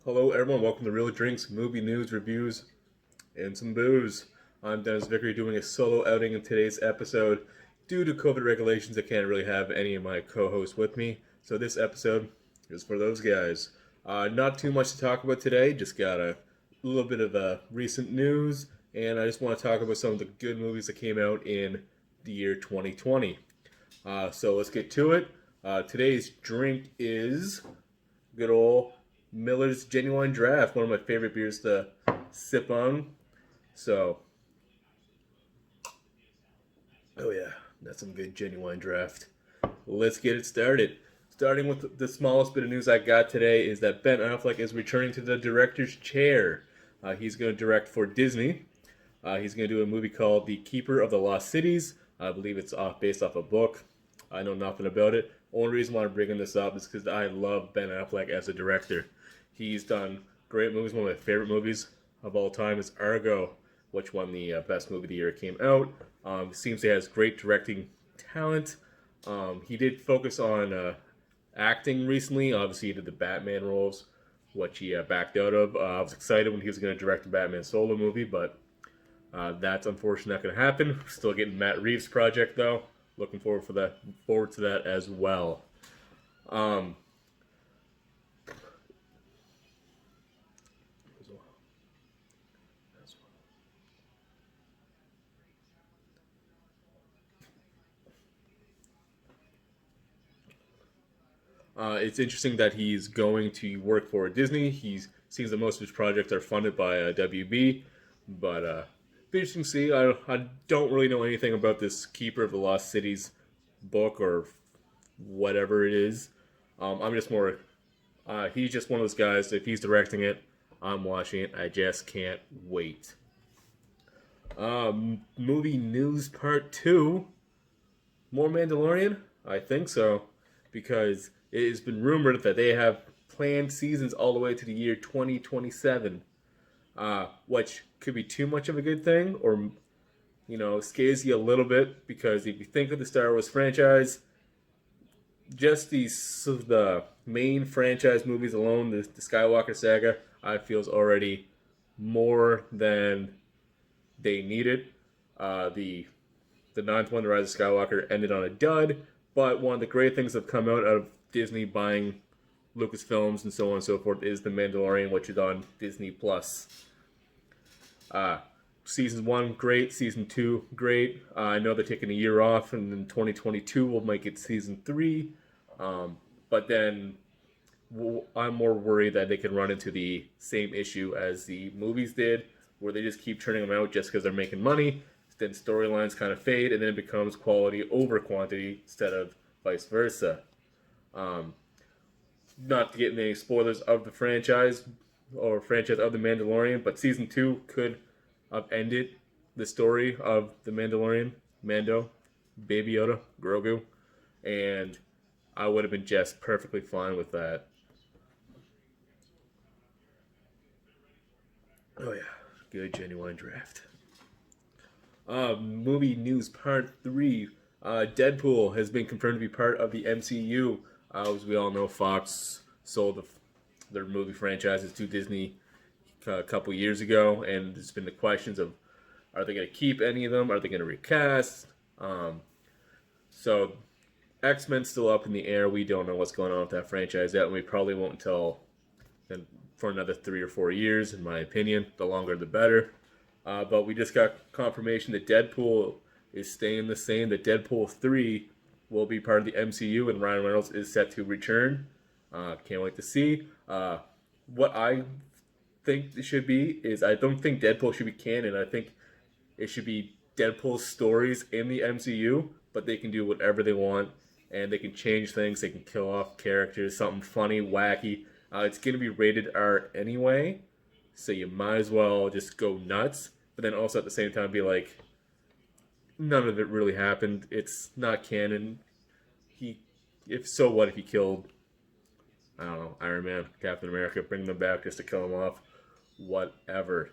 Hello, everyone. Welcome to Real Drinks, movie news, reviews, and some booze. I'm Dennis Vickery doing a solo outing in today's episode. Due to COVID regulations, I can't really have any of my co hosts with me, so this episode is for those guys. Not too much to talk about today, just got a little bit of recent news, and I just want to talk about some of the good movies that came out in the year 2020. So let's get to it. Today's drink is good old Miller's Genuine Draft, one of my favorite beers to sip on. So, oh yeah, that's some good Genuine Draft. Let's get it started. Starting with the smallest bit of news I got today is that Ben Affleck is returning to the director's chair. He's going to direct for Disney. He's going to do a movie called The Keeper of the Lost Cities. I believe it's based off a book. I know nothing about it. Only reason why I'm bringing this up is because I love Ben Affleck as a director. He's done great movies. One of my favorite movies of all time is Argo, which won the best movie of the year it came out. Seems he has great directing talent. He did focus on acting recently. Obviously, he did the Batman roles, which he backed out of. I was excited when he was going to direct a Batman solo movie, but that's unfortunately not going to happen. Still getting Matt Reeves' project though. Looking forward to that as well. Um, it's interesting that he's going to work for Disney. He seems that most of his projects are funded by WB, but be interesting to see. I don't really know anything about this Keeper of the Lost Cities book or whatever it is. I'm just more. He's just one of those guys. If he's directing it, I'm watching it. I just can't wait. Movie news part two. More Mandalorian? I think so, because it has been rumored that they have planned seasons all the way to the year 2027, which could be too much of a good thing, or scares you a little bit because if you think of the Star Wars franchise, just the main franchise movies alone, the Skywalker saga, I feel is already more than they needed. The ninth one, The Rise of Skywalker, ended on a dud, but one of the great things that have come out of Disney buying Lucasfilms and so on and so forth is The Mandalorian, which is on Disney Plus. Season 1, great. Season 2, great. I know they're taking a year off, and then 2022 will make it Season 3. But then I'm more worried that they can run into the same issue as the movies did, where they just keep turning them out just because they're making money. Then storylines kind of fade, and then it becomes quality over quantity instead of vice versa. Not to get into any spoilers of the franchise or franchise of The Mandalorian, but season 2 could have ended the story of The Mandalorian, Mando, Baby Yoda, Grogu, and I would have been just perfectly fine with that. Oh yeah, good Genuine Draft. Movie news part three. Deadpool has been confirmed to be part of the MCU. As we all know, Fox sold their movie franchises to Disney a couple years ago, and there's been the questions of, are they going to keep any of them? Are they going to recast? So X-Men's still up in the air. We don't know what's going on with that franchise yet, and we probably won't until for another 3 or 4 years, in my opinion. The longer, the better. But we just got confirmation that Deadpool is staying the same. That Deadpool 3 will be part of the MCU, and Ryan Reynolds is set to return. Can't wait to see. What I think it should be is, I don't think Deadpool should be canon. I think it should be Deadpool's stories in the MCU, but they can do whatever they want, and they can change things. They can kill off characters, something funny, wacky. It's going to be rated R anyway, so you might as well just go nuts. But then also at the same time be like, none of it really happened. It's not canon. If so, what if he killed, I don't know, Iron Man, Captain America, bring them back just to kill them off, whatever.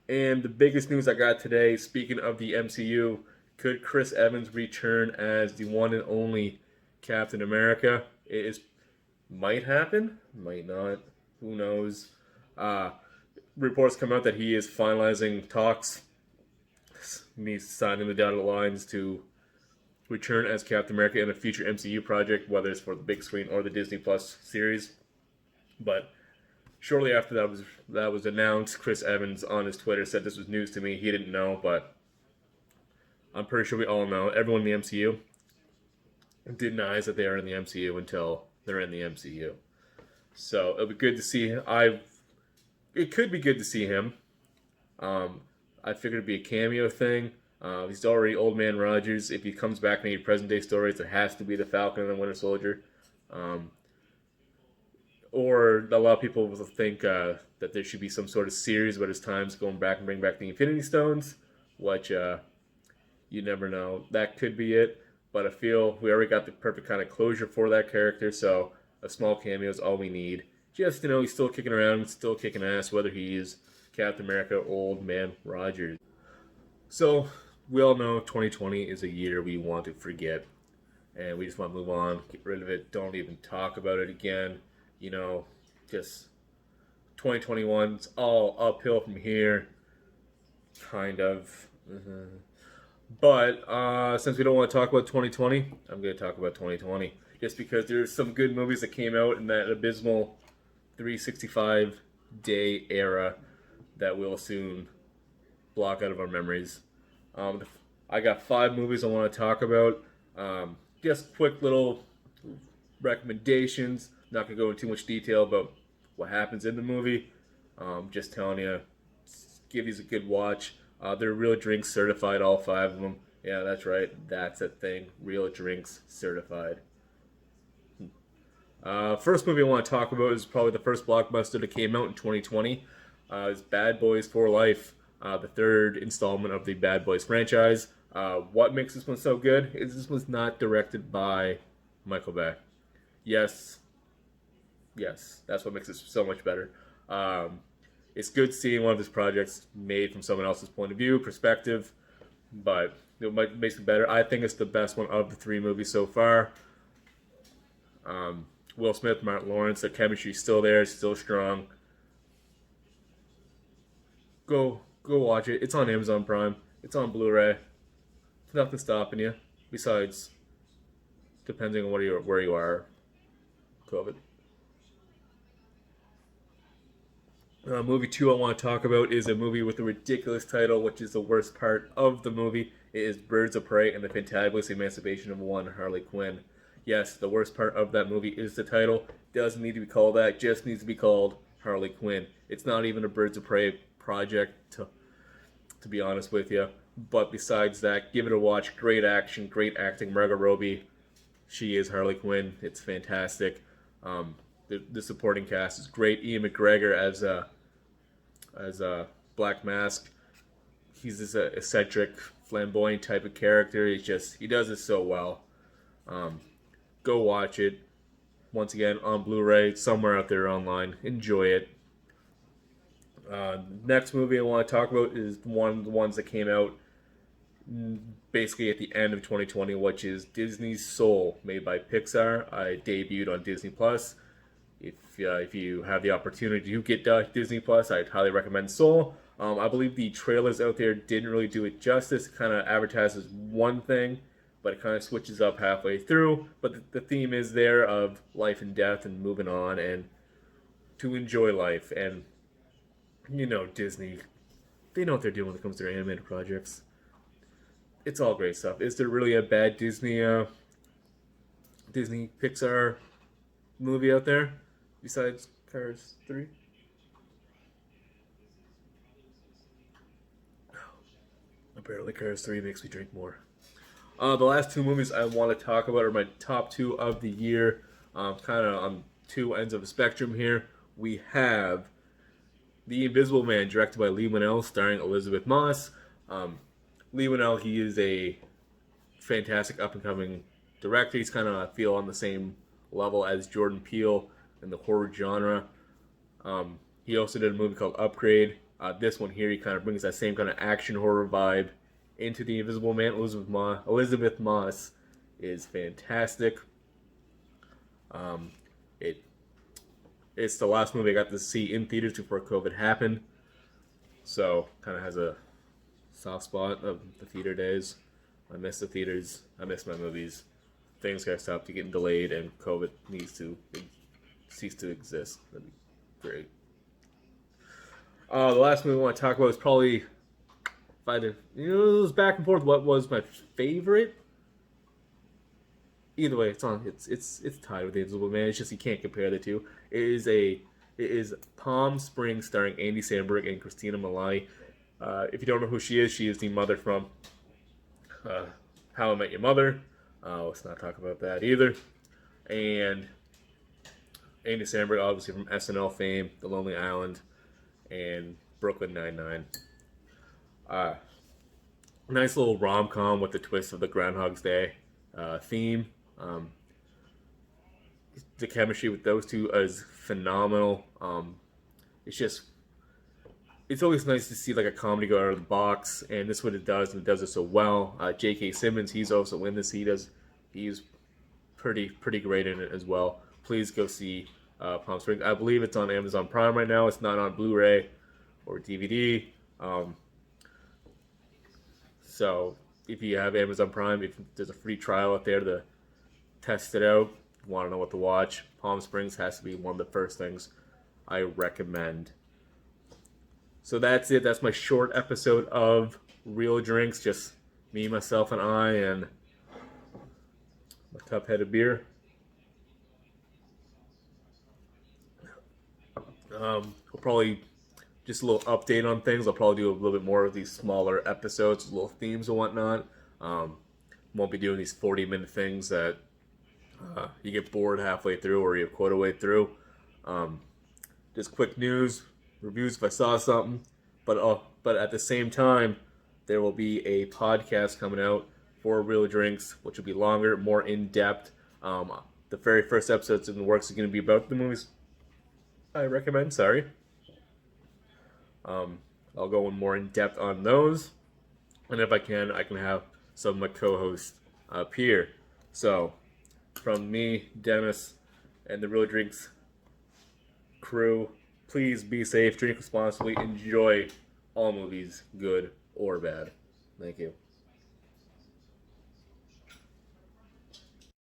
And the biggest news I got today, speaking of the MCU, could Chris Evans return as the one and only Captain America? It is Might happen, might not. Who knows? Uh, Reports come out that he is finalizing talks. He's signing the dotted lines to return as Captain America in a future MCU project, whether it's for the big screen or the Disney Plus series. But shortly after that was announced, Chris Evans on his Twitter said this was news to me. He didn't know, but I'm pretty sure we all know. Everyone in the MCU denies that they are in the MCU until they're in the MCU. So it'll be good to see. It could be good to see him. I figured it'd be a cameo thing. He's already Old Man Rogers. If he comes back in any present day stories, it has to be the Falcon and the Winter Soldier. Or a lot of people will think that there should be some sort of series about his times going back and bring back the Infinity Stones, which you never know. That could be it. But I feel we already got the perfect kind of closure for that character, so a small cameo is all we need. Just, he's still kicking around, still kicking ass, whether he's Captain America, Old Man Rogers. So, we all know 2020 is a year we want to forget. And we just want to move on, get rid of it, don't even talk about it again. Just 2021's all uphill from here. Kind of. But since we don't want to talk about 2020, I'm going to talk about 2020. Just because there's some good movies that came out in that abysmal 365-day era that we'll soon block out of our memories. I got 5 movies I want to talk about. Just quick little recommendations. Not going to go into too much detail about what happens in the movie. Just telling you, give these a good watch. They're Real Drinks certified, all 5 of them. Yeah, that's right. That's a thing. Real Drinks certified. First movie I want to talk about is probably the first blockbuster that came out in 2020. It's Bad Boys for Life, the 3rd installment of the Bad Boys franchise. What makes this one so good is this one's not directed by Michael Bay. Yes, that's what makes it so much better. It's good seeing one of his projects made from someone else's point of view, perspective, but it might make it better. I think it's the best one of the 3 movies so far. Will Smith, Martin Lawrence, the chemistry's still there, still strong. Go watch it. It's on Amazon Prime. It's on Blu-ray. Nothing stopping you. Besides, depending on where you are, COVID. Movie 2 I want to talk about is a movie with a ridiculous title, which is the worst part of the movie. It is Birds of Prey and the Fantabulous Emancipation of One Harley Quinn. Yes, the worst part of that movie is the title. Doesn't need to be called that. Just needs to be called Harley Quinn. It's not even a Birds of Prey project, to be honest with you. But besides that, give it a watch. Great action, great acting. Margot Robbie, she is Harley Quinn. It's fantastic. The supporting cast is great. Ian McGregor as Black Mask. He's this eccentric, flamboyant type of character. He does it so well. Go watch it. Once again, on Blu-ray, somewhere out there online. Enjoy it. Next movie I want to talk about is one of the ones that came out basically at the end of 2020, which is Disney's Soul, made by Pixar. I debuted on Disney Plus. If you have the opportunity to get Disney Plus, I'd highly recommend Soul. I believe the trailers out there didn't really do it justice. It kind of advertises one thing, but it kind of switches up halfway through. But the theme is there of life and death and moving on and to enjoy life. And, Disney, they know what they're doing when it comes to their animated projects. It's all great stuff. Is there really a bad Disney Pixar movie out there besides Cars 3? Apparently Cars 3 makes me drink more. The last 2 movies I want to talk about are my top 2 of the year. Kind of on 2 ends of the spectrum here. We have The Invisible Man, directed by Leigh Whannell, starring Elizabeth Moss. Leigh Whannell, he is a fantastic up-and-coming director. He's kind of, I feel, on the same level as Jordan Peele in the horror genre. He also did a movie called Upgrade. This one here, he kind of brings that same kind of action horror vibe into The Invisible Man. Elizabeth Moss is fantastic. it's the last movie I got to see in theaters before COVID happened. So kind of has a soft spot of the theater days. I miss the theaters. I miss my movies. Things got stopped getting delayed, and COVID needs to cease to exist. That'd be great. The last movie I want to talk about is probably, if I had to, it was back and forth. What was my favorite? Either way, it's tied with the Invisible Man. It's just you can't compare the two. It is Palm Springs starring Andy Samberg and Christina Milioti. If you don't know who she is the mother from How I Met Your Mother. Let's not talk about that either. And Andy Samberg, obviously from SNL fame, The Lonely Island, and Brooklyn Nine-Nine. Nice little rom-com with the twist of the Groundhog's Day theme. The chemistry with those two is phenomenal. It's always nice to see like a comedy go out of the box, and this is what it does, and it does it so well. J.K. Simmons, he's also in this. He's pretty great in it as well. Please go see Palm Springs. I believe it's on Amazon Prime right now. It's not on Blu-ray or DVD. So if you have Amazon Prime, if there's a free trial out there to test it out, want to know what to watch, Palm Springs has to be one of the first things I recommend. So that's it. That's my short episode of Real Drinks. Just me, myself, and I, and my tough head of beer. We'll probably just a little update on things. I'll probably do a little bit more of these smaller episodes, little themes and whatnot. Won't be doing these 40-minute things that you get bored halfway through or you have quota way through. Just quick news, reviews if I saw something. But at the same time, there will be a podcast coming out for Real Drinks, which will be longer, more in-depth. The very first episodes in the works is going to be about the movies I recommend, sorry. I'll go in more in-depth on those. And if I can have some of my co-hosts up here. So, from me, Dennis, and the Real Drinks crew, please be safe, drink responsibly, enjoy all movies, good or bad. Thank you.